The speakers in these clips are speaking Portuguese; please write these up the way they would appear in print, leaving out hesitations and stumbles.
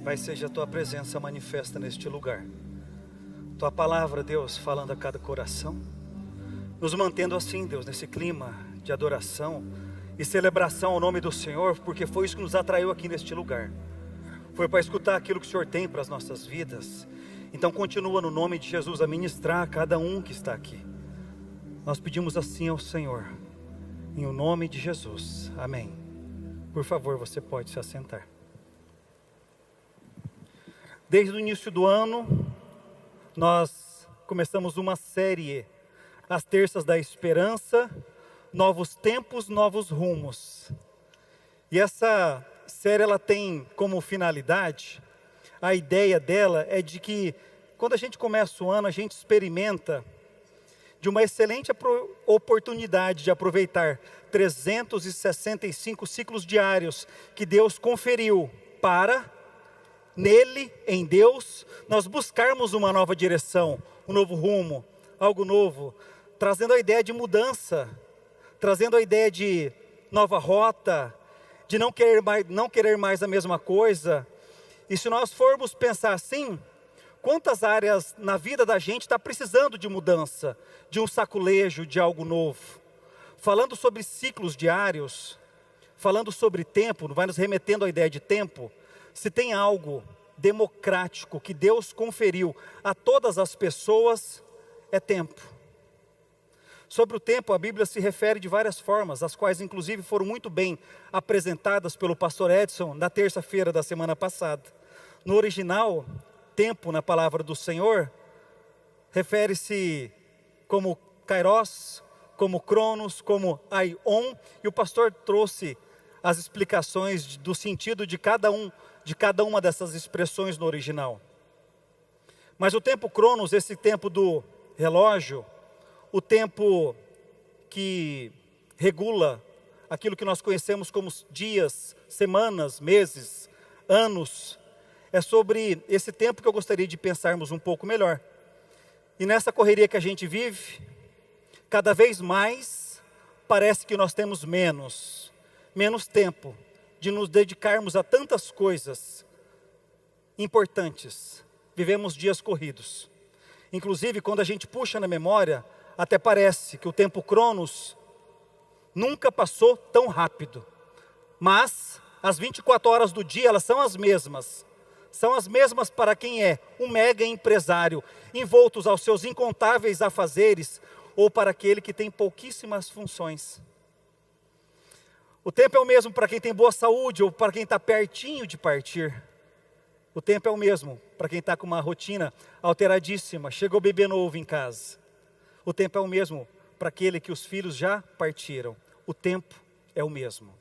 Pai, seja a Tua presença manifesta neste lugar. Tua palavra, Deus, falando a cada coração. Nos mantendo assim, Deus, nesse clima de adoração e celebração ao nome do Senhor, porque foi isso que nos atraiu aqui neste lugar. Foi para escutar aquilo que o Senhor tem para as nossas vidas. Então continua no nome de Jesus a ministrar a cada um que está aqui. Nós pedimos assim ao Senhor, em o nome de Jesus. Amém. Por favor, você pode se assentar. Desde o início do ano, nós começamos uma série, as terças da esperança, novos tempos, novos rumos. E essa série, ela tem como finalidade, a ideia dela é de que, quando a gente começa o ano, a gente experimenta de uma excelente oportunidade de aproveitar 365 ciclos diários que Deus conferiu para, nele, em Deus, nós buscarmos uma nova direção, um novo rumo, algo novo, trazendo a ideia de mudança, trazendo a ideia de nova rota, de não querer mais a mesma coisa. E se nós formos pensar assim, quantas áreas na vida da gente está precisando de mudança, de um saculejo, de algo novo? Falando sobre ciclos diários, falando sobre tempo, vai nos remetendo à ideia de tempo. Se tem algo democrático que Deus conferiu a todas as pessoas, é tempo. Sobre o tempo, a Bíblia se refere de várias formas, as quais inclusive foram muito bem apresentadas pelo pastor Edson na terça-feira da semana passada. No original, tempo na palavra do Senhor, refere-se como kairos, como cronos, como aion, e o pastor trouxe as explicações do sentido de cada uma dessas expressões no original. Mas o tempo cronos, esse tempo do relógio, o tempo que regula aquilo que nós conhecemos como dias, semanas, meses, anos, é sobre esse tempo que eu gostaria de pensarmos um pouco melhor. E nessa correria que a gente vive, cada vez mais parece que nós temos menos tempo de nos dedicarmos a tantas coisas importantes. Vivemos dias corridos. Inclusive, quando a gente puxa na memória, até parece que o tempo cronos nunca passou tão rápido. Mas as 24 horas do dia, elas são as mesmas. São as mesmas para quem é um mega empresário, envoltos aos seus incontáveis afazeres, ou para aquele que tem pouquíssimas funções. O tempo é o mesmo para quem tem boa saúde ou para quem está pertinho de partir. O tempo é o mesmo para quem está com uma rotina alteradíssima, chegou bebê novo em casa. O tempo é o mesmo para aquele que os filhos já partiram. O tempo é o mesmo.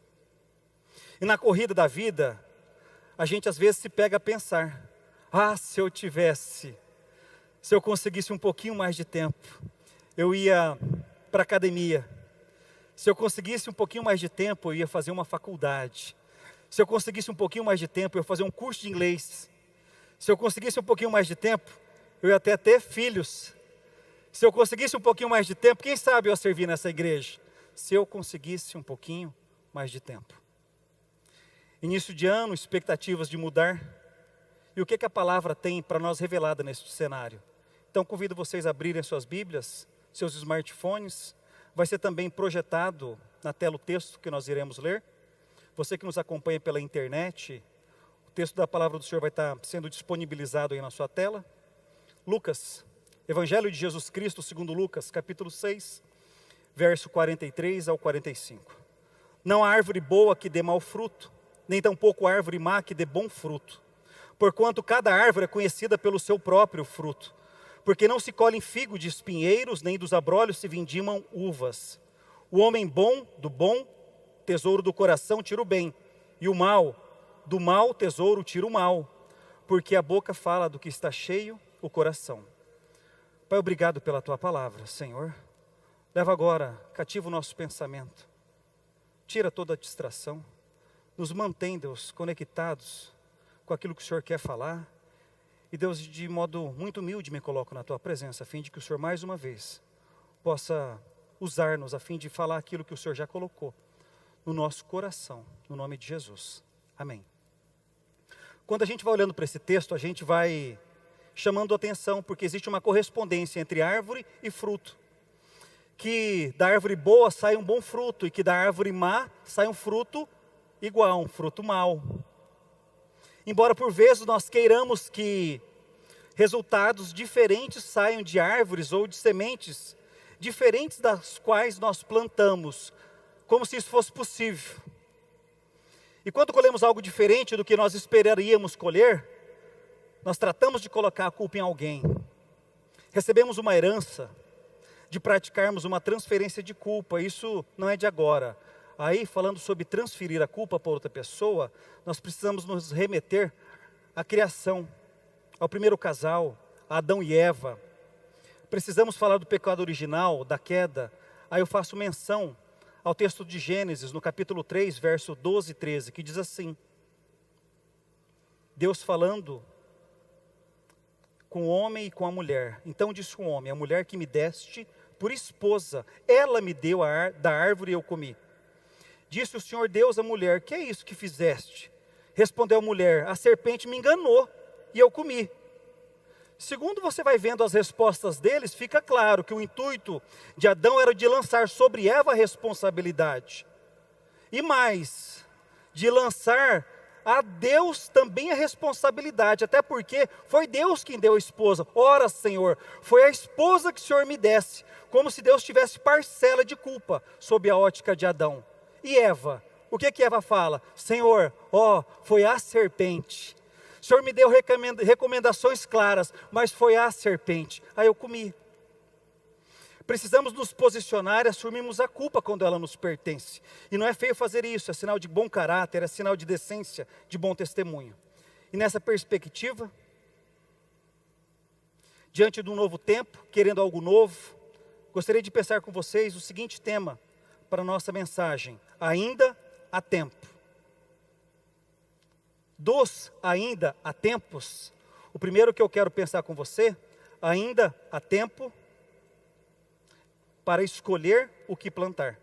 E na corrida da vida, a gente às vezes se pega a pensar, se eu conseguisse um pouquinho mais de tempo, eu ia para a academia. Se eu conseguisse um pouquinho mais de tempo, eu ia fazer uma faculdade. Se eu conseguisse um pouquinho mais de tempo, eu ia fazer um curso de inglês. Se eu conseguisse um pouquinho mais de tempo, eu ia até ter filhos. Se eu conseguisse um pouquinho mais de tempo, quem sabe eu ia servir nessa igreja? Se eu conseguisse um pouquinho mais de tempo. Início de ano, expectativas de mudar. E o que a palavra tem para nós revelada nesse cenário? Então convido vocês a abrirem suas Bíblias, seus smartphones. Vai ser também projetado na tela o texto que nós iremos ler. Você que nos acompanha pela internet, o texto da palavra do Senhor vai estar sendo disponibilizado aí na sua tela. Lucas, Evangelho de Jesus Cristo, segundo Lucas, capítulo 6, verso 43 ao 45. Não há árvore boa que dê mau fruto, nem tampouco árvore má que dê bom fruto. Porquanto cada árvore é conhecida pelo seu próprio fruto. Porque não se colhem figo de espinheiros, nem dos abrolhos se vindimam uvas. O homem bom, do bom tesouro do coração, tira o bem. E o mal, do mau tesouro, tira o mal. Porque a boca fala do que está cheio o coração. Pai, obrigado pela Tua palavra, Senhor. Leva agora, cativa o nosso pensamento. Tira toda a distração. Nos mantém, Deus, conectados com aquilo que o Senhor quer falar. E Deus, de modo muito humilde me coloco na Tua presença, a fim de que o Senhor mais uma vez possa usar-nos, a fim de falar aquilo que o Senhor já colocou no nosso coração, no nome de Jesus. Amém. Quando a gente vai olhando para esse texto, a gente vai chamando atenção, porque existe uma correspondência entre árvore e fruto. Que da árvore boa sai um bom fruto, e que da árvore má sai um fruto igual, um fruto mau. Embora por vezes nós queiramos que resultados diferentes saiam de árvores ou de sementes diferentes das quais nós plantamos, como se isso fosse possível. E quando colhemos algo diferente do que nós esperaríamos colher, nós tratamos de colocar a culpa em alguém. Recebemos uma herança de praticarmos uma transferência de culpa, isso não é de agora. Aí, falando sobre transferir a culpa para outra pessoa, nós precisamos nos remeter à criação, ao primeiro casal, a Adão e Eva. Precisamos falar do pecado original, da queda. Aí eu faço menção ao texto de Gênesis, no capítulo 3, verso 12 e 13, que diz assim: Deus falando com o homem e com a mulher. Então disse o homem: a mulher que me deste por esposa, ela me deu da árvore e eu comi. Disse o Senhor Deus à mulher: que é isso que fizeste? Respondeu a mulher: a serpente me enganou e eu comi. Segundo você vai vendo as respostas deles, fica claro que o intuito de Adão era de lançar sobre Eva a responsabilidade. E mais, de lançar a Deus também a responsabilidade, até porque foi Deus quem deu a esposa. Ora, Senhor, foi a esposa que o Senhor me desse, como se Deus tivesse parcela de culpa sob a ótica de Adão. E Eva, o que Eva fala? Senhor, foi a serpente. O Senhor me deu recomendações claras, mas foi a serpente. Aí eu comi. Precisamos nos posicionar e assumirmos a culpa quando ela nos pertence. E não é feio fazer isso, é sinal de bom caráter, é sinal de decência, de bom testemunho. E nessa perspectiva, diante de um novo tempo, querendo algo novo, gostaria de pensar com vocês o seguinte tema para a nossa mensagem: ainda há tempo. Dos ainda há tempos, o primeiro que eu quero pensar com você: ainda há tempo para escolher o que plantar.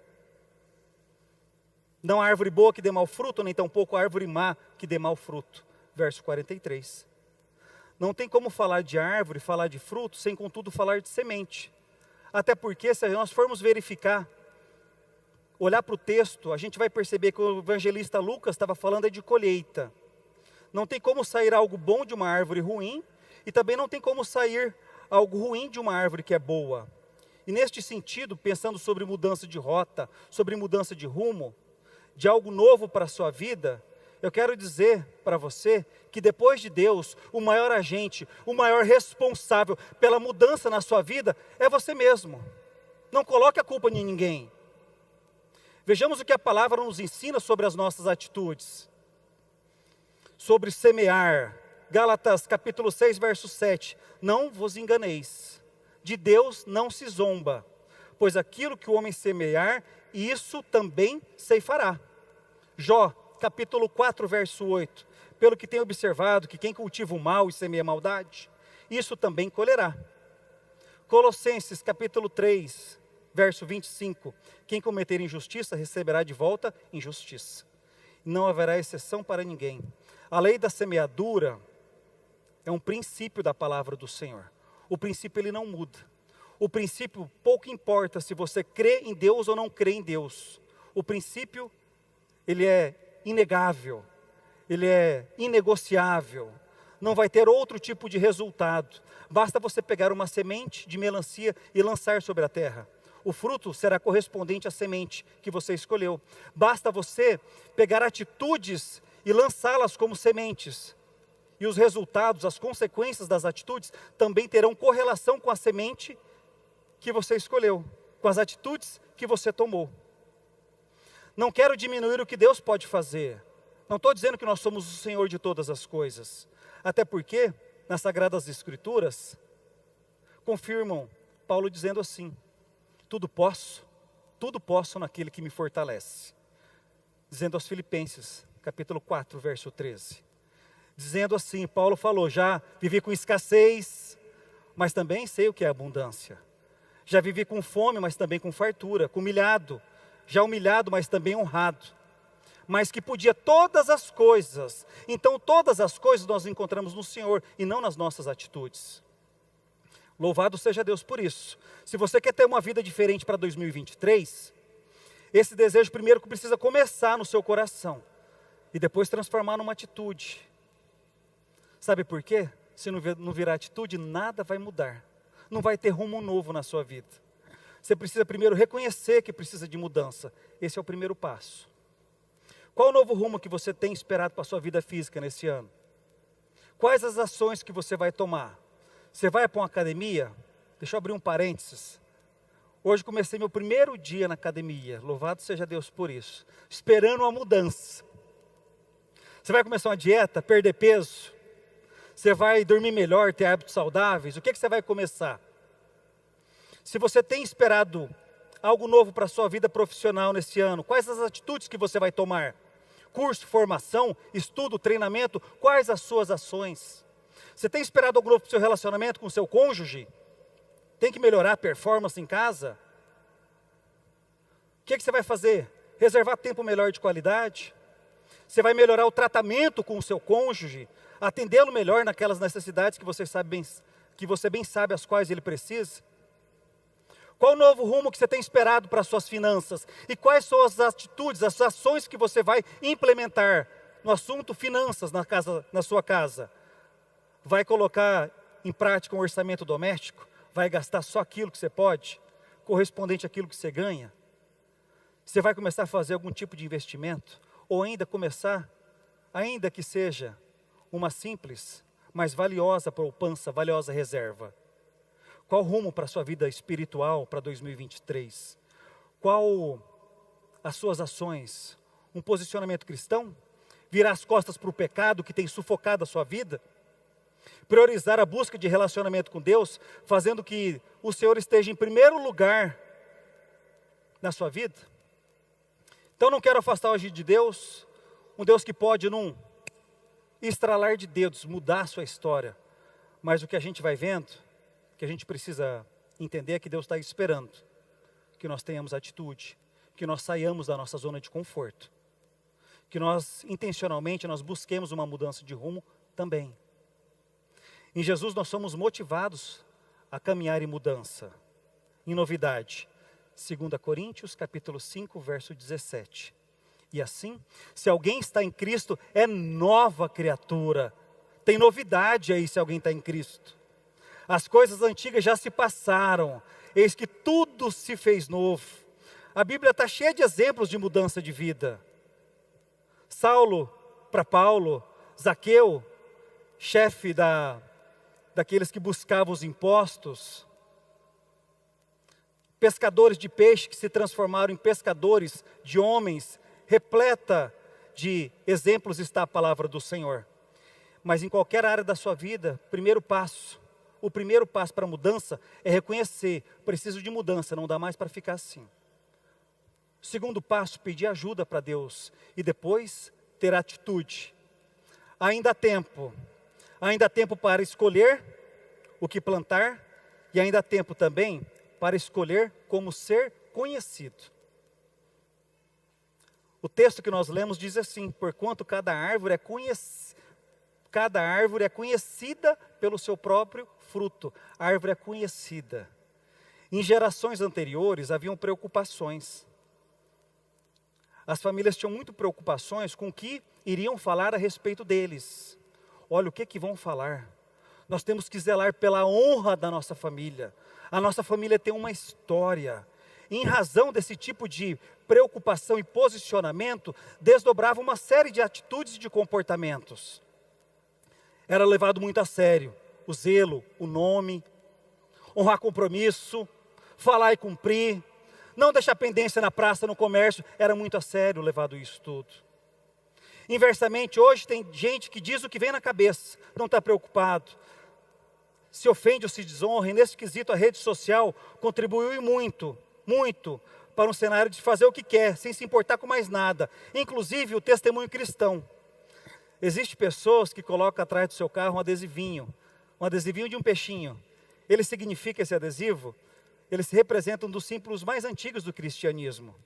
Não há árvore boa que dê mau fruto, nem tampouco árvore má que dê mau fruto. Verso 43. Não tem como falar de árvore, falar de fruto, sem contudo falar de semente. Até porque, se nós formos verificar, olhar para o texto, a gente vai perceber que o evangelista Lucas estava falando de colheita. Não tem como sair algo bom de uma árvore ruim, e também não tem como sair algo ruim de uma árvore que é boa. E neste sentido, pensando sobre mudança de rota, sobre mudança de rumo, de algo novo para a sua vida, eu quero dizer para você que depois de Deus, o maior agente, o maior responsável pela mudança na sua vida é você mesmo. Não coloque a culpa em ninguém. Vejamos o que a palavra nos ensina sobre as nossas atitudes. Sobre semear. Gálatas capítulo 6, verso 7. Não vos enganeis. De Deus não se zomba. Pois aquilo que o homem semear, isso também ceifará. Jó capítulo 4, verso 8. Pelo que tenho observado, que quem cultiva o mal e semeia maldade, isso também colherá. Colossenses capítulo 3, verso 25. Quem cometer injustiça, receberá de volta injustiça. Não haverá exceção para ninguém. A lei da semeadura é um princípio da palavra do Senhor. O princípio ele não muda. O princípio pouco importa se você crê em Deus ou não crê em Deus. O princípio ele é inegável. Ele é inegociável. Não vai ter outro tipo de resultado. Basta você pegar uma semente de melancia e lançar sobre a terra. O fruto será correspondente à semente que você escolheu. Basta você pegar atitudes e lançá-las como sementes. E os resultados, as consequências das atitudes também terão correlação com a semente que você escolheu, com as atitudes que você tomou. Não quero diminuir o que Deus pode fazer. Não estou dizendo que nós somos o Senhor de todas as coisas. Até porque, nas Sagradas Escrituras, confirmam Paulo dizendo assim: tudo posso naquele que me fortalece. Dizendo aos Filipenses, capítulo 4, verso 13. Dizendo assim, Paulo falou: já vivi com escassez, mas também sei o que é abundância. Já vivi com fome, mas também com fartura, com humilhado, já humilhado, mas também honrado. mas que podia todas as coisas. Então todas as coisas nós encontramos no Senhor e não nas nossas atitudes. Louvado seja Deus por isso. Se você quer ter uma vida diferente para 2023, esse desejo primeiro que precisa começar no seu coração e depois transformar numa atitude. Sabe por quê? Se não virar atitude, nada vai mudar. Não vai ter rumo novo na sua vida. Você precisa primeiro reconhecer que precisa de mudança. Esse é o primeiro passo. Qual o novo rumo que você tem esperado para a sua vida física nesse ano? Quais as ações que você vai tomar? Você vai para uma academia? Deixa eu abrir um parênteses. Hoje comecei meu primeiro dia na academia. Louvado seja Deus por isso. Esperando uma mudança. Você vai começar uma dieta, perder peso? Você vai dormir melhor, ter hábitos saudáveis? O que você vai começar? Se você tem esperado algo novo para a sua vida profissional nesse ano, quais as atitudes que você vai tomar? Curso, formação, estudo, treinamento, quais as suas ações? Você tem esperado algo novo para o seu relacionamento com o seu cônjuge? Tem que melhorar a performance em casa? O que você vai fazer? Reservar tempo melhor de qualidade? Você vai melhorar o tratamento com o seu cônjuge? Atendê-lo melhor naquelas necessidades que você bem sabe as quais ele precisa? Qual o novo rumo que você tem esperado para as suas finanças? E quais são as atitudes, as ações que você vai implementar no assunto finanças na sua casa? Vai colocar em prática um orçamento doméstico? Vai gastar só aquilo que você pode, correspondente àquilo que você ganha? Você vai começar a fazer algum tipo de investimento? Ou ainda começar, ainda que seja uma simples, mas valiosa poupança, valiosa reserva? Qual o rumo para a sua vida espiritual para 2023? Qual as suas ações? Um posicionamento cristão? Virar as costas para o pecado que tem sufocado a sua vida? Priorizar a busca de relacionamento com Deus, fazendo que o Senhor esteja em primeiro lugar na sua vida? Então não quero afastar hoje de Deus, um Deus que pode num estralar de dedos mudar a sua história, mas o que a gente vai vendo, que a gente precisa entender é que Deus está esperando que nós tenhamos atitude, que nós saiamos da nossa zona de conforto, que nós intencionalmente nós busquemos uma mudança de rumo também. Em Jesus nós somos motivados a caminhar em mudança, em novidade. 2 Coríntios capítulo 5, verso 17. E assim, se alguém está em Cristo, é nova criatura. Tem novidade aí se alguém está em Cristo. As coisas antigas já se passaram, eis que tudo se fez novo. A Bíblia está cheia de exemplos de mudança de vida. Saulo para Paulo, Zaqueu, chefe daqueles que buscavam os impostos, pescadores de peixe que se transformaram em pescadores de homens, repleta de exemplos está a palavra do Senhor. Mas em qualquer área da sua vida, o primeiro passo para a mudança é reconhecer, preciso de mudança, não dá mais para ficar assim. O segundo passo, pedir ajuda para Deus e depois ter atitude. Ainda há tempo para escolher o que plantar e ainda há tempo também para escolher como ser conhecido. O texto que nós lemos diz assim: porquanto cada árvore é conhecida pelo seu próprio fruto. A árvore é conhecida. Em gerações anteriores haviam preocupações. As famílias tinham muito preocupações com o que iriam falar a respeito deles. Olha, o que vão falar? Nós temos que zelar pela honra da nossa família. A nossa família tem uma história. Em razão desse tipo de preocupação e posicionamento, desdobrava uma série de atitudes e de comportamentos. Era levado muito a sério o zelo, o nome, honrar compromisso, falar e cumprir, não deixar pendência na praça, no comércio. Era muito a sério levado isso tudo. Inversamente, hoje tem gente que diz o que vem na cabeça, não está preocupado, se ofende ou se desonra, e nesse quesito a rede social contribuiu muito para um cenário de fazer o que quer, sem se importar com mais nada, inclusive o testemunho cristão. Existem pessoas que colocam atrás do seu carro um adesivinho de um peixinho. Ele significa, esse adesivo, ele se representa um dos símbolos mais antigos do cristianismo.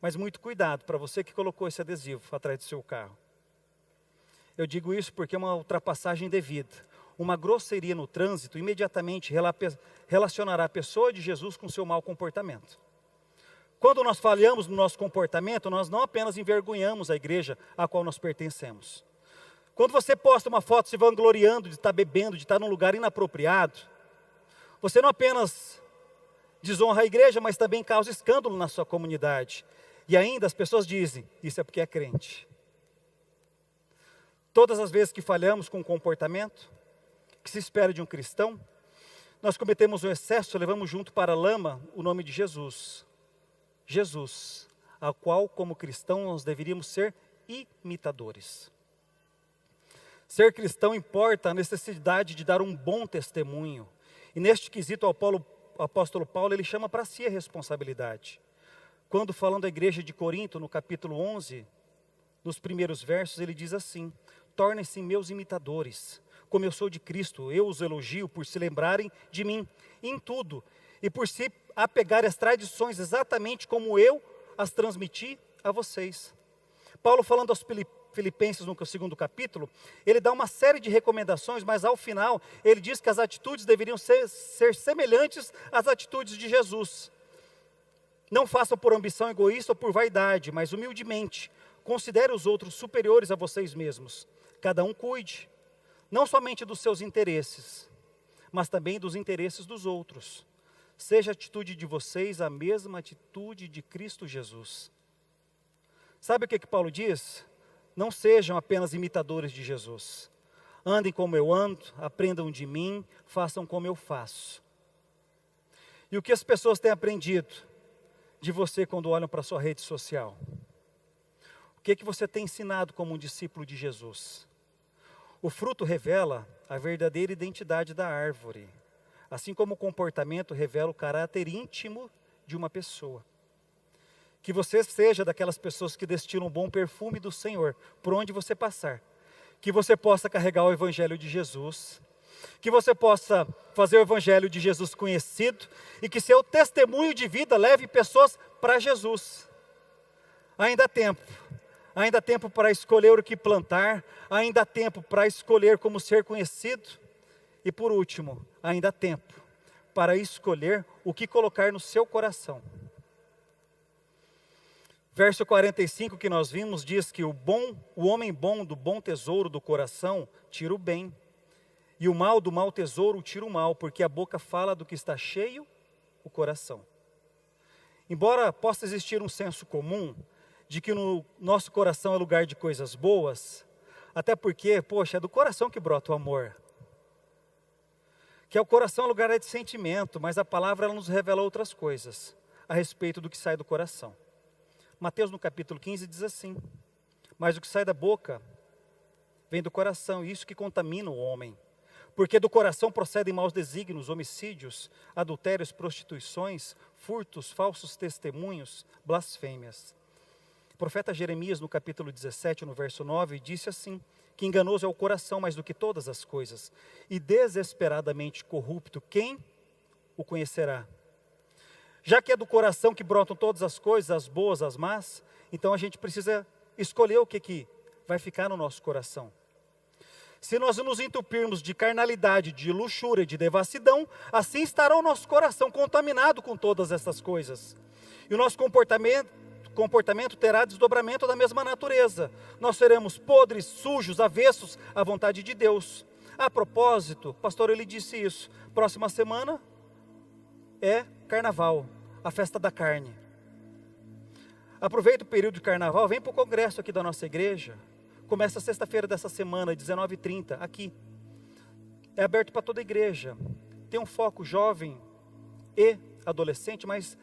Mas muito cuidado para você que colocou esse adesivo atrás do seu carro. Eu digo isso porque é uma ultrapassagem indevida. Uma grosseria no trânsito imediatamente relacionará a pessoa de Jesus com seu mau comportamento. Quando nós falhamos no nosso comportamento, nós não apenas envergonhamos a igreja a qual nós pertencemos. Quando você posta uma foto se vangloriando de estar bebendo, de estar num lugar inapropriado, você não apenas desonra a igreja, mas também causa escândalo na sua comunidade. E ainda as pessoas dizem, isso é porque é crente. Todas as vezes que falhamos com o comportamento que se espera de um cristão, nós cometemos um excesso, levamos junto para a lama o nome de Jesus. Jesus, a qual como cristão nós deveríamos ser imitadores. Ser cristão importa a necessidade de dar um bom testemunho. E neste quesito o apóstolo Paulo ele chama para si a responsabilidade. Quando falando da igreja de Corinto, no capítulo 11, nos primeiros versos, ele diz assim: tornem-se meus imitadores, como eu sou de Cristo, eu os elogio por se lembrarem de mim em tudo, e por se apegarem às tradições exatamente como eu as transmiti a vocês. Paulo falando aos Filipenses no segundo capítulo, ele dá uma série de recomendações, mas ao final ele diz que as atitudes deveriam ser semelhantes às atitudes de Jesus. Não façam por ambição egoísta ou por vaidade, mas humildemente. Considere os outros superiores a vocês mesmos. Cada um cuide, não somente dos seus interesses, mas também dos interesses dos outros. Seja a atitude de vocês a mesma atitude de Cristo Jesus. Sabe o que Paulo diz? Não sejam apenas imitadores de Jesus. Andem como eu ando, aprendam de mim, façam como eu faço. E o que as pessoas têm aprendido de você quando olham para a sua rede social? O que você tem ensinado como um discípulo de Jesus? O fruto revela a verdadeira identidade da árvore, assim como o comportamento revela o caráter íntimo de uma pessoa. Que você seja daquelas pessoas que destinam um bom perfume do Senhor por onde você passar. Que você possa carregar o Evangelho de Jesus. Que você possa fazer o Evangelho de Jesus conhecido. E que seu testemunho de vida leve pessoas para Jesus. Ainda há tempo. Ainda há tempo para escolher o que plantar. Ainda há tempo para escolher como ser conhecido. E por último, ainda há tempo para escolher o que colocar no seu coração. Verso 45 que nós vimos diz que o homem bom do bom tesouro do coração tira o bem, e o mal do mau tesouro tira o mal, porque a boca fala do que está cheio o coração. Embora possa existir um senso comum de que no nosso coração é lugar de coisas boas, até porque, poxa, é do coração que brota o amor. Que é o coração é lugar de sentimento, mas a palavra ela nos revela outras coisas a respeito do que sai do coração. Mateus no capítulo 15 diz assim: mas o que sai da boca vem do coração, e isso que contamina o homem. Porque do coração procedem maus desígnios, homicídios, adultérios, prostituições, furtos, falsos testemunhos, blasfêmias. O profeta Jeremias no capítulo 17, no verso 9, disse assim: que enganoso é o coração mais do que todas as coisas, e desesperadamente corrupto, quem o conhecerá? Já que é do coração que brotam todas as coisas, as boas, as más, então a gente precisa escolher o que vai ficar no nosso coração. Se nós nos entupirmos de carnalidade, de luxúria, de devassidão, assim estará o nosso coração contaminado com todas essas coisas. E o nosso comportamento terá desdobramento da mesma natureza. Nós seremos podres, sujos, avessos à vontade de Deus. A propósito, pastor, ele disse isso. Próxima semana é carnaval, a festa da carne. Aproveita o período de carnaval, vem para o congresso aqui da nossa igreja. Começa sexta-feira dessa semana, 19h30, aqui. É aberto para toda a igreja. Tem um foco jovem e adolescente, mas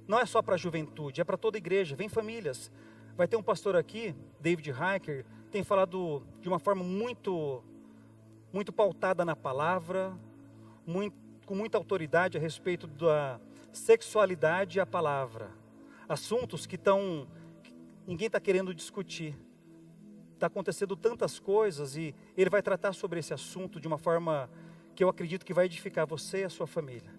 não é só para a juventude, é para toda a igreja. Vem famílias. Vai ter um pastor aqui, David Hiker, tem falado de uma forma muito pautada na palavra, com muita autoridade a respeito da sexualidade e a palavra. Assuntos que ninguém está querendo discutir. Está acontecendo tantas coisas e ele vai tratar sobre esse assunto de uma forma que eu acredito que vai edificar você e a sua família.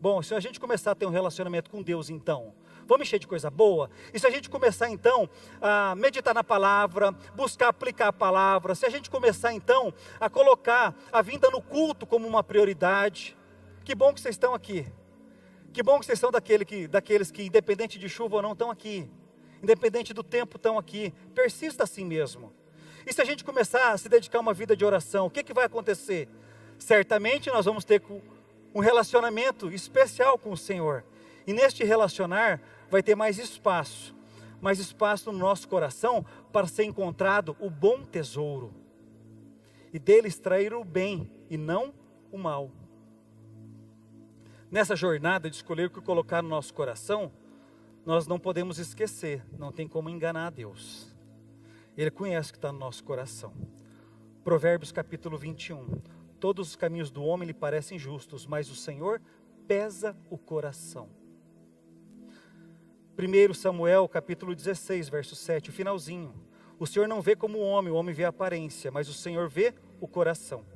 Bom, se a gente começar a ter um relacionamento com Deus então, Vamos encher de coisa boa? E se a gente começar então a meditar na palavra, buscar aplicar a palavra, se a gente começar então a colocar a vinda no culto como uma prioridade, que bom que vocês estão aqui. Que bom que vocês são daqueles que, independente de chuva ou não, estão aqui. Independente do tempo, estão aqui. Persista assim mesmo. E se a gente começar a se dedicar a uma vida de oração, o que vai acontecer? Certamente nós vamos ter um relacionamento especial com o Senhor. E neste relacionar vai ter mais espaço no nosso coração para ser encontrado o bom tesouro. E dele extrair o bem e não o mal. Nessa jornada de escolher o que colocar no nosso coração, nós não podemos esquecer, não tem como enganar a Deus. Ele conhece o que está no nosso coração. Provérbios capítulo 21. Todos os caminhos do homem lhe parecem justos, mas o Senhor pesa o coração. 1 Samuel capítulo 16, verso 7, o finalzinho. O Senhor não vê como o homem vê a aparência, mas o Senhor vê o coração.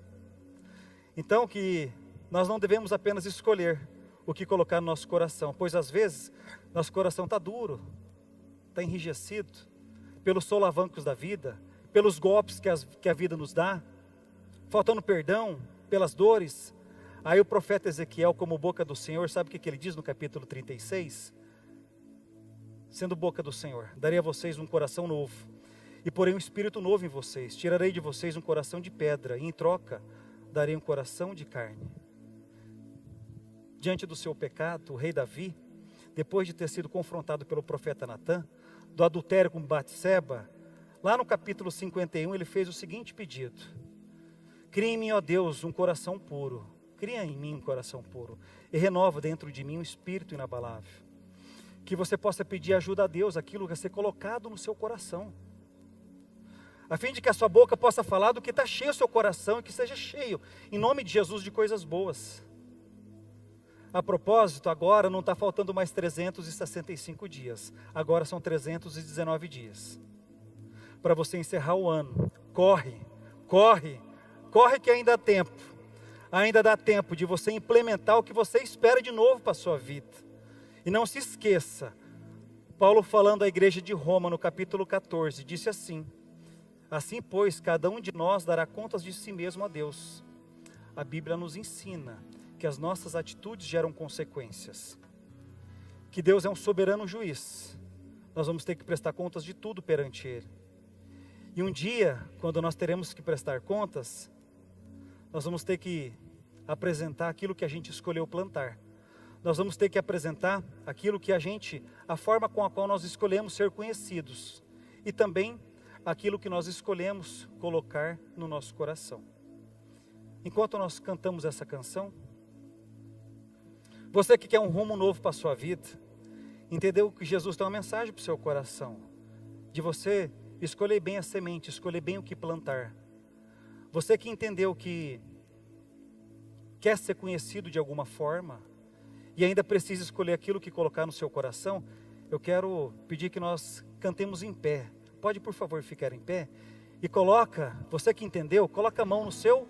Então que nós não devemos apenas escolher o que colocar no nosso coração, pois às vezes nosso coração está duro, está enrijecido, pelos solavancos da vida, pelos golpes que a vida nos dá, faltando perdão, pelas dores. Aí o profeta Ezequiel, como boca do Senhor, sabe o que ele diz no capítulo 36? Sendo boca do Senhor, darei a vocês um coração novo, e porei um espírito novo em vocês, tirarei de vocês um coração de pedra, e em troca darei um coração de carne. Diante do seu pecado, o rei Davi, depois de ter sido confrontado pelo profeta Natã, do adultério com Batseba, lá no capítulo 51, ele fez o seguinte pedido: cria em mim, ó Deus, um coração puro, cria em mim um coração puro, e renova dentro de mim um espírito inabalável. Que você possa pedir ajuda a Deus, aquilo que vai ser colocado no seu coração, a fim de que a sua boca possa falar do que está cheio o seu coração, e que seja cheio, em nome de Jesus, de coisas boas. A propósito, agora não está faltando mais 365 dias, agora são 319 dias, para você encerrar o ano. Corre que ainda dá tempo de você implementar o que você espera de novo para a sua vida. E não se esqueça, Paulo falando à igreja de Roma no capítulo 14, disse assim: assim pois, cada um de nós dará contas de si mesmo a Deus. A Bíblia nos ensina que as nossas atitudes geram consequências, que Deus é um soberano juiz, nós vamos ter que prestar contas de tudo perante Ele. E um dia, quando nós teremos que prestar contas, nós vamos ter que apresentar aquilo que a gente escolheu plantar, nós vamos ter que apresentar aquilo que a forma com a qual nós escolhemos ser conhecidos, e também aquilo que nós escolhemos colocar no nosso coração. Enquanto nós cantamos essa canção, você que quer um rumo novo para a sua vida, entendeu que Jesus tem uma mensagem para o seu coração, de você escolher bem a semente, escolher bem o que plantar. Você que entendeu que quer ser conhecido de alguma forma, e ainda precisa escolher aquilo que colocar no seu coração, eu quero pedir que nós cantemos em pé. Pode por favor ficar em pé, e você que entendeu, coloca a mão no seu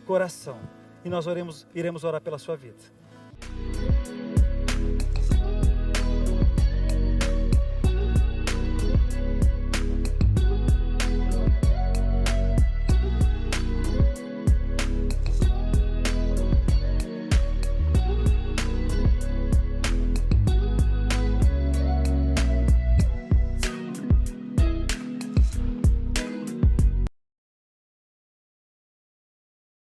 coração, e nós iremos orar pela sua vida.